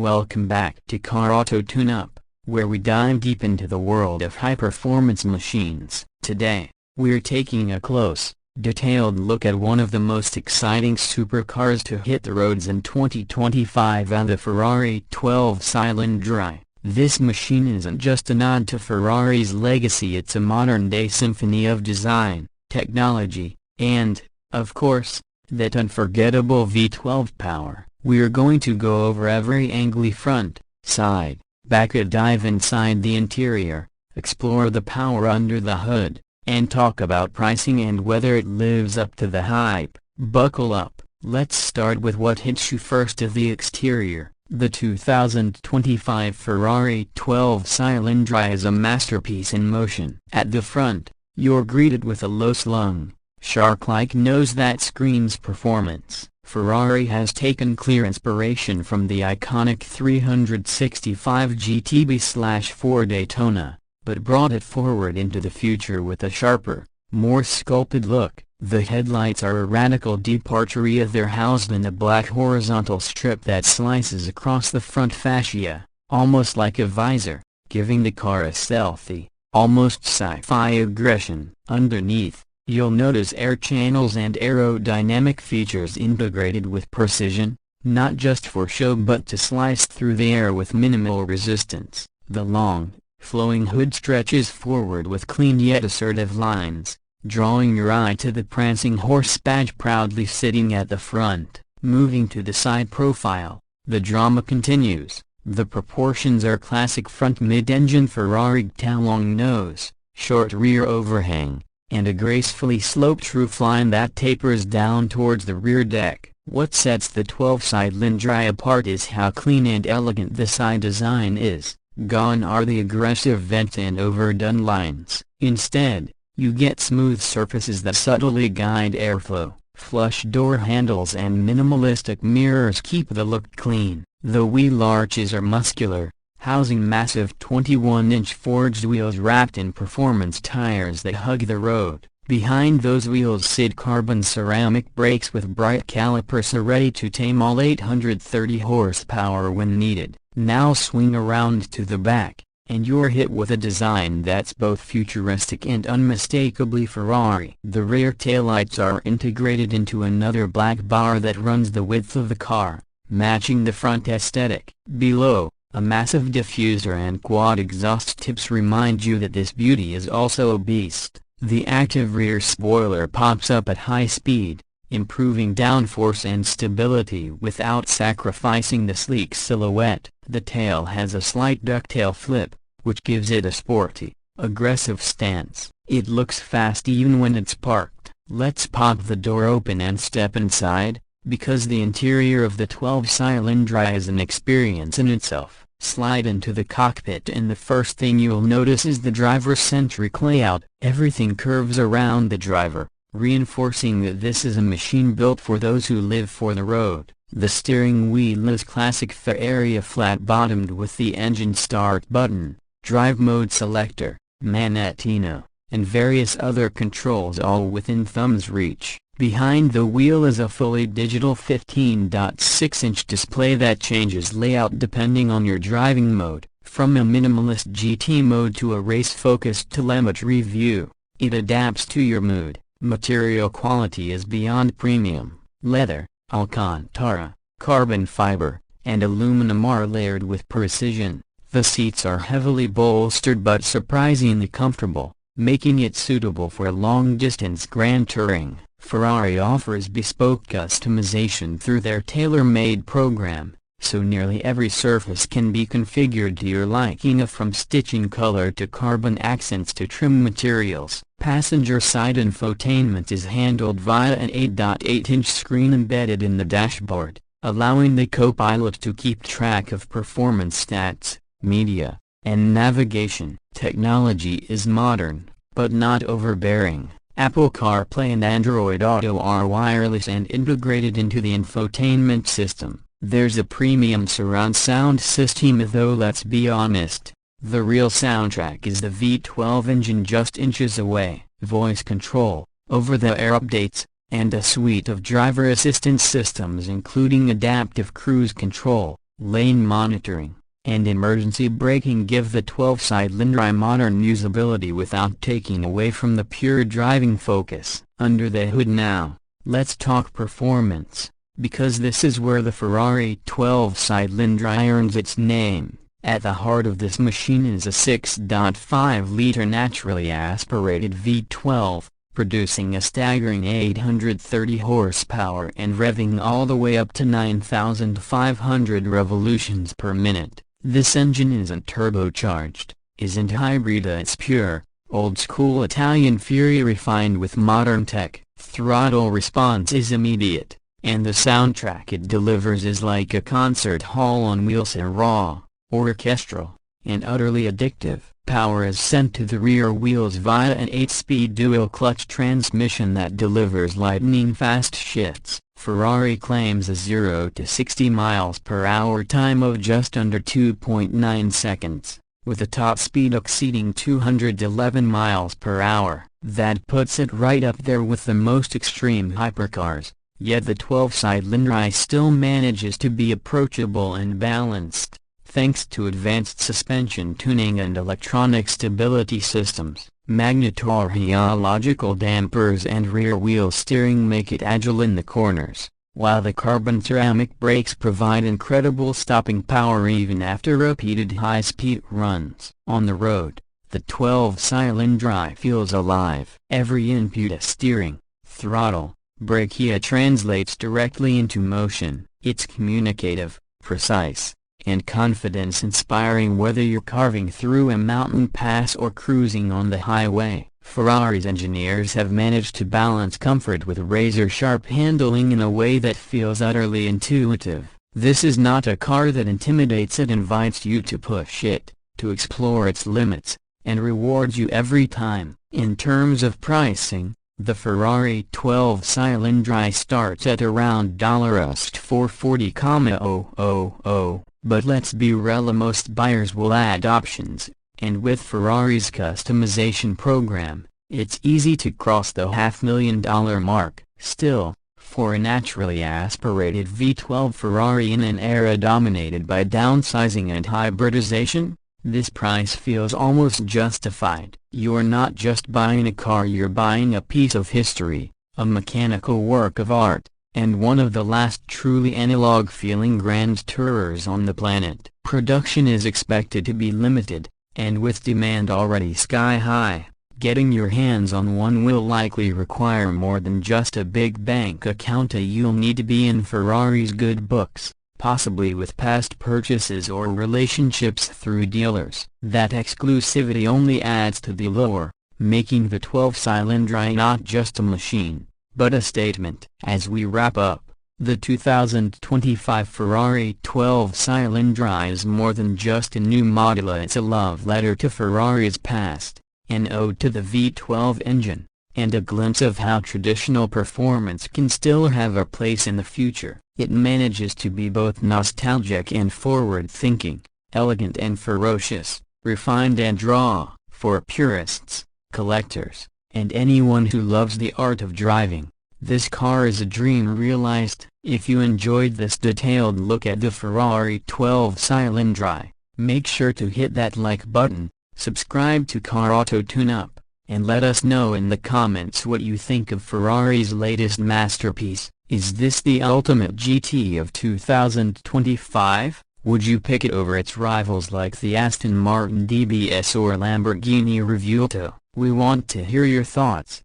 welcome back to Car Auto Tune-Up, where we dive deep into the world of high-performance machines. Today, we're taking a close, detailed look at one of the most exciting supercars to hit the roads in 2025 and the Ferrari 12Cilindri. This machine isn't just a nod to Ferrari's legacy, it's a modern-day symphony of design, technology, and, of course, that unforgettable V12 power. We're going to go over every angle, front, side, back, a dive inside the interior, explore the power under the hood, and talk about pricing and whether it lives up to the hype. Buckle up. Let's start with what hits you first of the exterior. The 2025 Ferrari 12Cilindri is a masterpiece in motion. At the front, you're greeted with a low-slung, shark-like nose that screams performance. Ferrari has taken clear inspiration from the iconic 365 GTB/4 Daytona, but brought it forward into the future with a sharper, more sculpted look. The headlights are a radical departure. They're housed in a black horizontal strip that slices across the front fascia, almost like a visor, giving the car a stealthy, almost sci-fi aggression. Underneath, you'll notice air channels and aerodynamic features integrated with precision, not just for show but to slice through the air with minimal resistance. The long, flowing hood stretches forward with clean yet assertive lines, drawing your eye to the prancing horse badge proudly sitting at the front. Moving to the side profile, the drama continues. The proportions are classic front mid-engine Ferrari style: long nose, short rear overhang, and a gracefully sloped roofline that tapers down towards the rear deck. What sets the 12Cilindri apart is how clean and elegant the side design is. Gone are the aggressive vents and overdone lines. Instead, you get smooth surfaces that subtly guide airflow. Flush door handles and minimalistic mirrors keep the look clean. The wheel arches are muscular, housing massive 21-inch forged wheels wrapped in performance tires that hug the road. Behind those wheels sit carbon ceramic brakes with bright calipers ready to tame all 830 horsepower when needed. Now swing around to the back, and you're hit with a design that's both futuristic and unmistakably Ferrari. The rear taillights are integrated into another black bar that runs the width of the car, matching the front aesthetic. Below, a massive diffuser and quad exhaust tips remind you that this beauty is also a beast. The active rear spoiler pops up at high speed, improving downforce and stability without sacrificing the sleek silhouette. The tail has a slight ducktail flip, which gives it a sporty, aggressive stance. It looks fast even when it's parked. Let's pop the door open and step inside, because the interior of the 12Cilindri is an experience in itself. Slide into the cockpit and the first thing you'll notice is the driver-centric layout. Everything curves around the driver, reinforcing that this is a machine built for those who live for the road. The steering wheel is classic Ferrari, flat-bottomed with the engine start button, drive mode selector, manettino, and various other controls all within thumb's reach. Behind the wheel is a fully digital 15.6-inch display that changes layout depending on your driving mode, from a minimalist GT mode to a race-focused telemetry view. It adapts to your mood. Material quality is beyond premium. Leather, Alcantara, carbon fiber, and aluminum are layered with precision. The seats are heavily bolstered but surprisingly comfortable, making it suitable for long-distance grand touring. Ferrari offers bespoke customization through their tailor-made program, so nearly every surface can be configured to your liking, from stitching color to carbon accents to trim materials. Passenger-side infotainment is handled via an 8.8-inch screen embedded in the dashboard, allowing the co-pilot to keep track of performance stats, media, and navigation. Technology is modern, but not overbearing. Apple CarPlay and Android Auto are wireless and integrated into the infotainment system. There's a premium surround sound system, though let's be honest, the real soundtrack is the V12 engine just inches away. Voice control, over-the-air updates, and a suite of driver assistance systems including adaptive cruise control, lane monitoring, and emergency braking give the 12-Cilindri modern usability without taking away from the pure driving focus. Under the hood now, let's talk performance, because this is where the Ferrari 12-Cilindri earns its name. At the heart of this machine is a 6.5-liter naturally aspirated V12, producing a staggering 830 horsepower and revving all the way up to 9,500 revolutions per minute. This engine isn't turbocharged, isn't hybrid, it's pure, old-school Italian fury refined with modern tech. Throttle response is immediate, and the soundtrack it delivers is like a concert hall on wheels, raw, orchestral, and utterly addictive. Power is sent to the rear wheels via an 8-speed dual-clutch transmission that delivers lightning-fast shifts. Ferrari claims a 0 to 60 miles per hour time of just under 2.9 seconds, with a top speed exceeding 211 miles per hour. That puts it right up there with the most extreme hypercars, yet the 12-Cilindri still manages to be approachable and balanced, thanks to advanced suspension tuning and electronic stability systems. Magnetorheological dampers and rear-wheel steering make it agile in the corners, while the carbon ceramic brakes provide incredible stopping power even after repeated high-speed runs. On the road, the 12-Cilindri feels alive. Every input of steering, throttle, brake translates directly into motion. It's communicative, precise, and confidence-inspiring whether you're carving through a mountain pass or cruising on the highway. Ferrari's engineers have managed to balance comfort with razor-sharp handling in a way that feels utterly intuitive. This is not a car that intimidates, it invites you to push it, to explore its limits, and rewards you every time. In terms of pricing, the Ferrari 12-Cilindri starts at around $440,000. But let's be real, most buyers will add options, and with Ferrari's customization program, it's easy to cross the $500,000 mark. Still, for a naturally aspirated V12 Ferrari in an era dominated by downsizing and hybridization, this price feels almost justified. You're not just buying a car, you're buying a piece of history, a mechanical work of art, and one of the last truly analog-feeling grand tourers on the planet. Production is expected to be limited, and with demand already sky-high, getting your hands on one will likely require more than just a big bank account. You'll need to be in Ferrari's good books, possibly with past purchases or relationships through dealers. That exclusivity only adds to the allure, making the 12-Cilindri not just a machine, but a statement. As we wrap up, the 2025 Ferrari 12-Cilindri is more than just a new model, it's a love letter to Ferrari's past, an ode to the V12 engine, and a glimpse of how traditional performance can still have a place in the future. It manages to be both nostalgic and forward-thinking, elegant and ferocious, refined and raw. For purists, collectors, and anyone who loves the art of driving, this car is a dream realized. If you enjoyed this detailed look at the Ferrari 12-Cilindri, make sure to hit that like button, subscribe to Car Auto Tune-Up, and let us know in the comments what you think of Ferrari's latest masterpiece. Is this the ultimate GT of 2025? Would you pick it over its rivals like the Aston Martin DBS or Lamborghini Revuelto? We want to hear your thoughts.